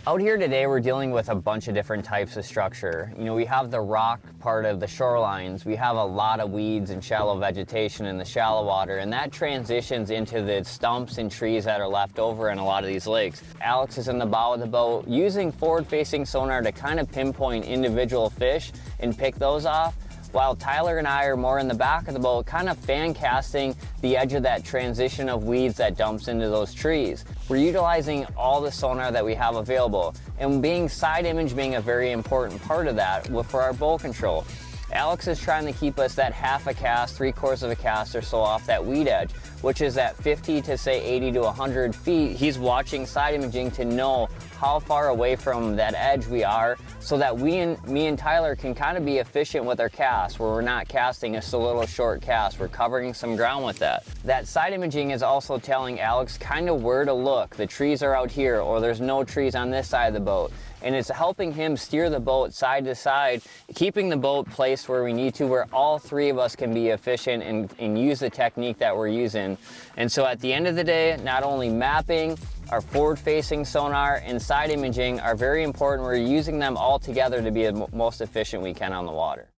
Out here today, we're dealing with a bunch of different types of structure. You know, we have the rock part of the shorelines. We have a lot of weeds and shallow vegetation in the shallow water, and that transitions into the stumps and trees that are left over in a lot of these lakes. Alex is in the bow of the boat using forward-facing sonar to kind of pinpoint individual fish and pick those off, while Tyler and I are more in the back of the boat, kind of fan casting the edge of that transition of weeds that dumps into those trees. We're utilizing all the sonar that we have available, and being side image being a very important part of that for our bow control. Alex is trying to keep us that half a cast, 3/4 of a cast or so off that weed edge, which is at 50 to say 80 to 100 feet. He's watching side imaging to know how far away from that edge we are, so that me and Tyler can kind of be efficient with our cast, where we're not casting just a little short cast. We're covering some ground with that. That side imaging is also telling Alex kind of where to look. The trees are out here, or there's no trees on this side of the boat. And it's helping him steer the boat side to side, keeping the boat placed where we need to, where all three of us can be efficient and use the technique that we're using. And so at the end of the day, not only mapping, our forward-facing sonar and side imaging are very important. We're using them all together to be the most efficient we can on the water.